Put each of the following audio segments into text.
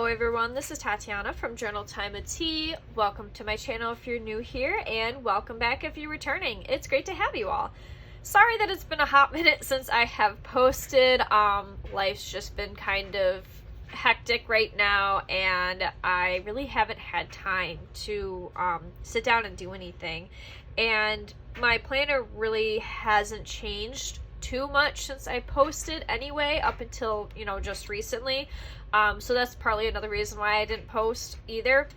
Hello everyone, this is Tatiana from Journal Time of Tea. Welcome to my channel if you're new here, and welcome back if you're returning. It's great to have you all. Sorry that it's been a hot minute since I have posted. Life's just been kind of hectic right now, and I really haven't had time to sit down and do anything. And my planner really hasn't changed too much since I posted anyway, up until, just recently. So that's partly another reason why I didn't post either.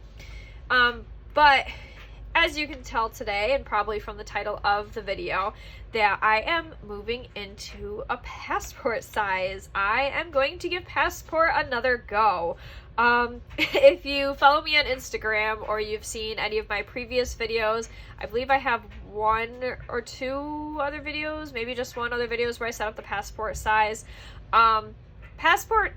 But as you can tell today, and probably from the title of the video, that I am moving into a passport size. I am going to give passport another go. If you follow me on Instagram or you've seen any of my previous videos, I believe I have one or two other videos, maybe just one other videos where I set up the passport size. Passport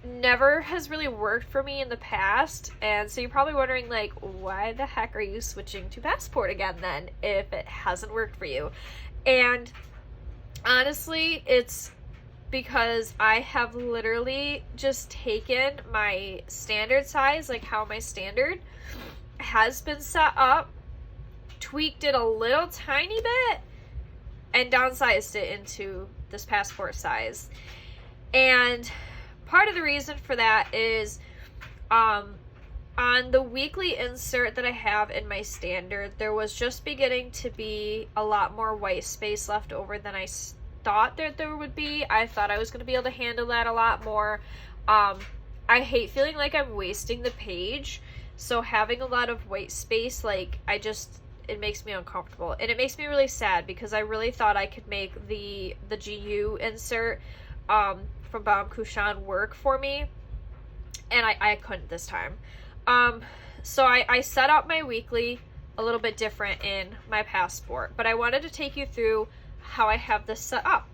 never has really worked for me in the past, and so you're probably wondering, like, why the heck are you switching to passport again then if it hasn't worked for you? And honestly, it's because I have literally just taken my standard size, like how my standard has been set up, tweaked it a little tiny bit, and downsized it into this passport size. And part of the reason for that is on the weekly insert that I have in my standard, there was just beginning to be a lot more white space left over than I thought that there would be. I thought I was going to be able to handle that a lot more. I hate feeling like I'm wasting the page, so having a lot of white space, like, it makes me uncomfortable, and it makes me really sad because I really thought I could make the GU insert from Baum Couchon work for me, and I couldn't this time. So I set up my weekly a little bit different in my passport, but I wanted to take you through how I have this set up.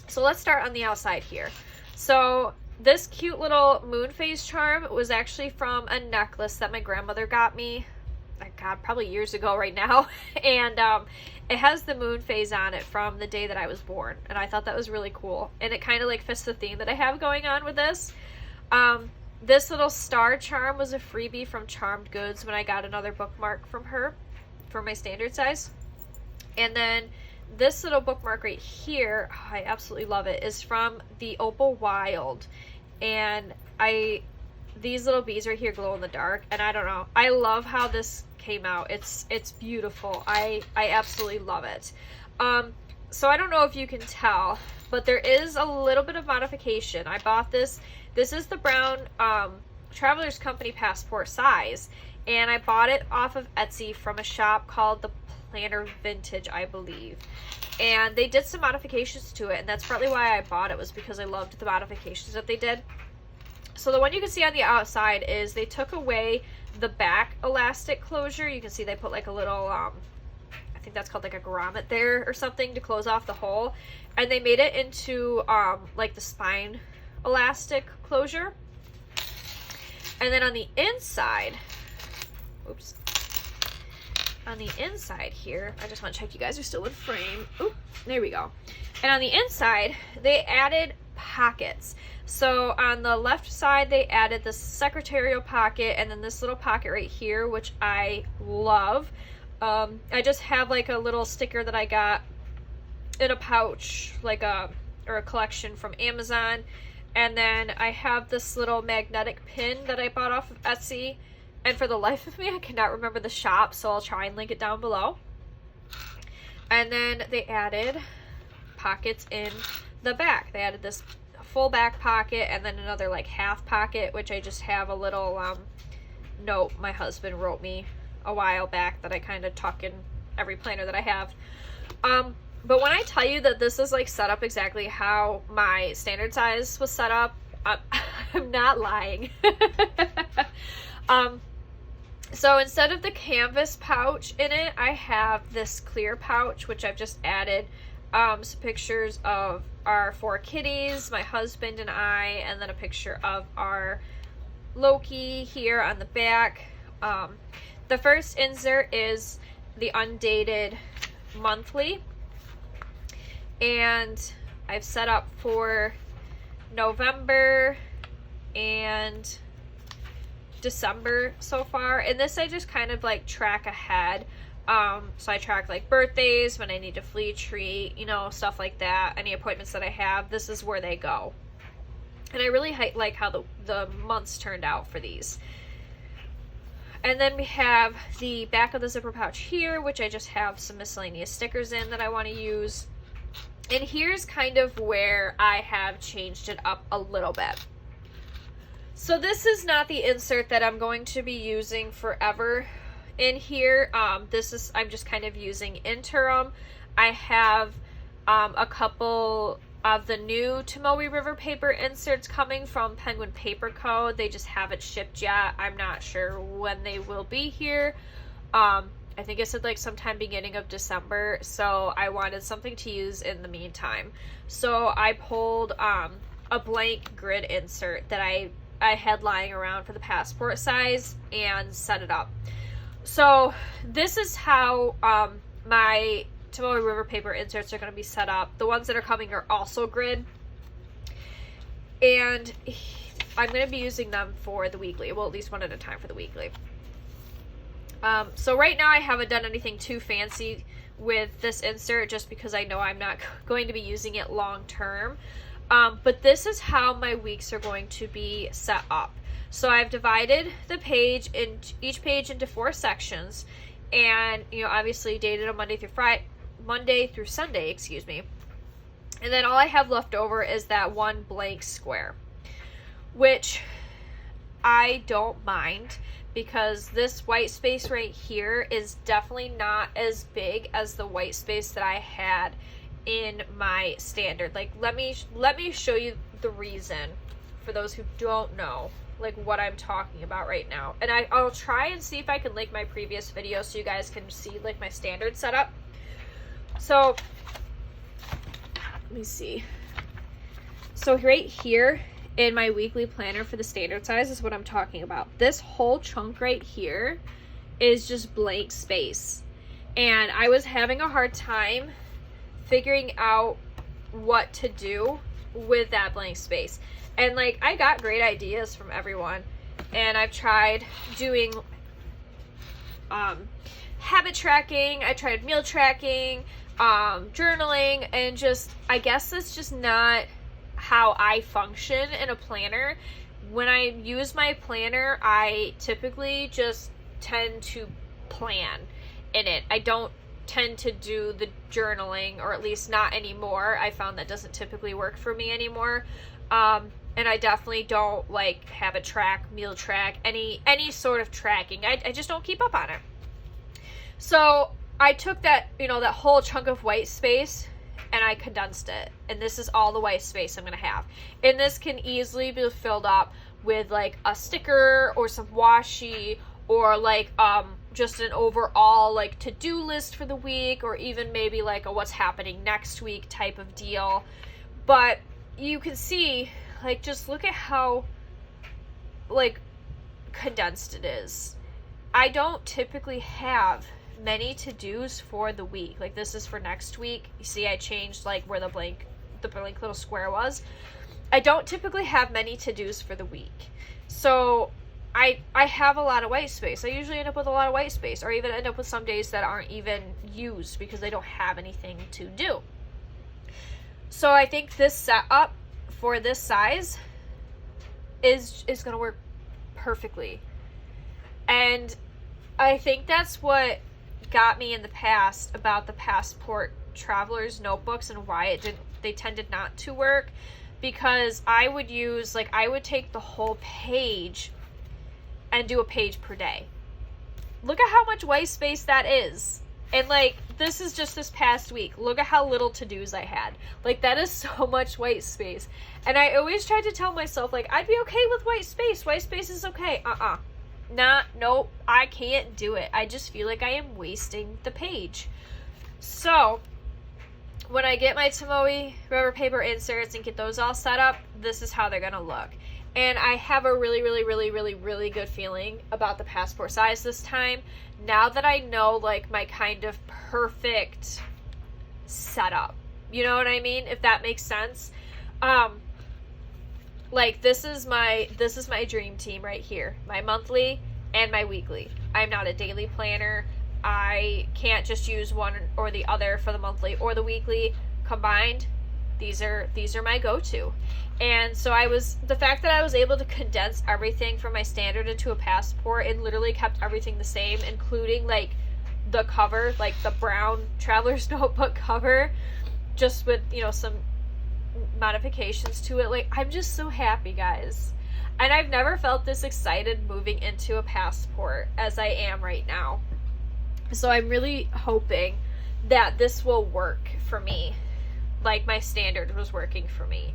So let's start on the outside here. So this cute little moon phase charm was actually from a necklace that my grandmother got me, God, probably years ago right now, and it has the moon phase on it from the day that I was born, and I thought that was really cool, and it kind of like fits the theme that I have going on with this. This little star charm was a freebie from Charmed Goods when I got another bookmark from her for my standard size. And then this little bookmark right here, I absolutely love it, is from the Opal Wild, and these little bees right here glow in the dark, and I don't know, I love how this came out. It's beautiful. I absolutely love it. So I don't know if you can tell, but there is a little bit of modification. I bought this. This is the brown Traveler's Company passport size, and I bought it off of Etsy from a shop called ThePlannerVintage, I believe. And they did some modifications to it, and that's partly why I bought it, was because I loved the modifications that they did. So the one you can see on the outside is they took away the back elastic closure. You can see they put like a little, I think that's called like a grommet there or something to close off the hole. And they made it into like the spine elastic closure. And then on the inside, oops, on the inside here, I just want to check you guys are still in frame. Oop, there we go. And on the inside, they added pockets. So on the left side, they added this secretarial pocket, and then this little pocket right here, which I love. I just have like a little sticker that I got in a pouch, like a collection from Amazon. And then I have this little magnetic pin that I bought off of Etsy, and for the life of me, I cannot remember the shop, so I'll try and link it down below. And then they added pockets in the back. They added this full back pocket and then another like half pocket, which I just have a little note my husband wrote me a while back that I kind of tuck in every planner that I have. But when I tell you that this is like set up exactly how my standard size was set up, I'm not lying. So instead of the canvas pouch in it, I have this clear pouch, which I've just added some pictures of our 4 kitties, my husband and I, and then a picture of our Loki here on the back. The first insert is the undated monthly, and I've set up for November, and December so far. And this I just kind of like track ahead. So I track like birthdays, when I need a flea treat, you know, stuff like that. Any appointments that I have, this is where they go. And I really like how the months turned out for these. And then we have the back of the zipper pouch here, which I just have some miscellaneous stickers in that I want to use. And here's kind of where I have changed it up a little bit. So this is not the insert that I'm going to be using forever in here. I'm just kind of using interim. I have a couple of the new Tomoe River paper inserts coming from Penguin Paper Co. They just haven't shipped yet. I'm not sure when they will be here. I think it said like sometime beginning of December, so I wanted something to use in the meantime. So I pulled a blank grid insert that I had lying around for the passport size and set it up. So this is how my Tomoe River paper inserts are going to be set up. The ones that are coming are also grid, and I'm going to be using them for the weekly, well, at least one at a time for the weekly. So right now I haven't done anything too fancy with this insert just because I know I'm not going to be using it long term. But this is how my weeks are going to be set up. So I've divided the page each page into 4 sections, and you know, obviously dated on Monday through Sunday, excuse me. And then all I have left over is that one blank square, which I don't mind because this white space right here is definitely not as big as the white space that I had in my standard. Like, let me show you the reason for those who don't know like what I'm talking about right now. And I'll try and see if I can link my previous video so you guys can see like my standard setup. So let me see. So right here in my weekly planner for the standard size is what I'm talking about. This whole chunk right here is just blank space. And I was having a hard time figuring out what to do with that blank space. And like, I got great ideas from everyone, and I've tried doing habit tracking, I tried meal tracking, journaling, and just, I guess that's just not how I function in a planner. When I use my planner, I typically just tend to plan in it. I don't tend to do the journaling, or at least not anymore. I found that doesn't typically work for me anymore. And I definitely don't like habit track, meal track, any sort of tracking. I just don't keep up on it. So I took that, you know, that whole chunk of white space and I condensed it. And this is all the white space I'm going to have. And this can easily be filled up with like a sticker or some washi, or like just an overall like to-do list for the week, or even maybe like a what's happening next week type of deal. But you can see, like, just look at how like condensed it is. I don't typically have many to-dos for the week. Like, this is for next week. You see I changed like where the blank little square was. I don't typically have many to-dos for the week. So I have a lot of white space. I usually end up with a lot of white space, or even end up with some days that aren't even used because I don't have anything to do. So I think this setup for this size is going to work perfectly. And I think that's what got me in the past about the Passport Traveler's notebooks and why they tended not to work, because I would take the whole page and do a page per day. Look at how much white space that is. And like, this is just this past week. Look at how little to-dos I had. Like, that is so much white space. And I always tried to tell myself, like, I'd be okay with white space. White space is okay. Nope, I can't do it. I just feel like I am wasting the page. So when I get my Tomoe River paper inserts and get those all set up, this is how they're gonna look. And I have a really, really, really, really, really good feeling about the passport size this time. Now that I know, like, my kind of perfect setup. You know what I mean? If that makes sense. Like, this is my dream team right here. My monthly and my weekly. I'm not a daily planner. I can't just use one or the other for the monthly or the weekly combined. These are my go-to. And so the fact that I was able to condense everything from my standard into a passport and literally kept everything the same, including like the cover, like the brown traveler's notebook cover, just with, you know, some modifications to it. Like, I'm just so happy, guys. And I've never felt this excited moving into a passport as I am right now. So I'm really hoping that this will work for me, like my standard was working for me.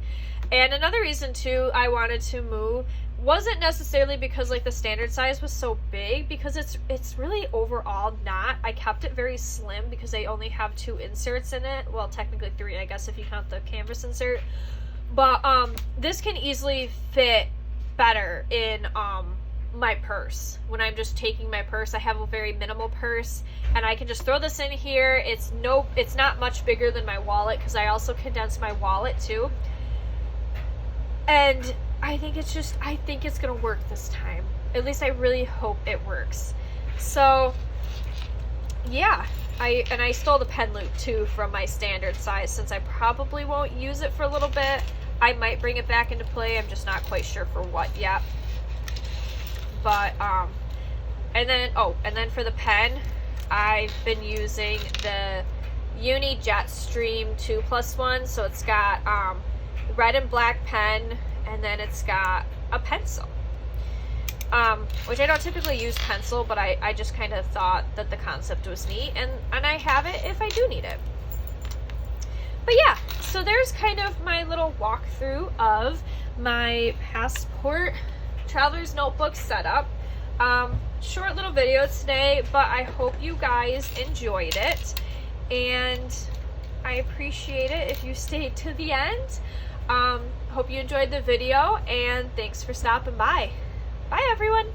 And another reason too I wanted to move wasn't necessarily because like the standard size was so big, because it's really overall not. I kept it very slim because I only have 2 inserts in it. Well, technically 3, I guess, if you count the canvas insert. But this can easily fit better in my purse. When I'm just taking my purse, I have a very minimal purse, and I can just throw this in here. It's not much bigger than my wallet, because I also condensed my wallet too. And I think it's gonna work this time. At least I really hope it works. So yeah, I stole the pen loop too from my standard size, since I probably won't use it for a little bit. I might bring it back into play. I'm just not quite sure for what yet. But and then for the pen, I've been using the Uni Jetstream 2+1. So it's got red and black pen, and then it's got a pencil, which I don't typically use pencil, but I just kind of thought that the concept was neat, and I have it if I do need it. But yeah, so there's kind of my little walkthrough of my passport traveler's notebook setup. Short little video today, but I hope you guys enjoyed it, and I appreciate it if you stayed to the end. Hope you enjoyed the video, and thanks for stopping by. Bye, everyone.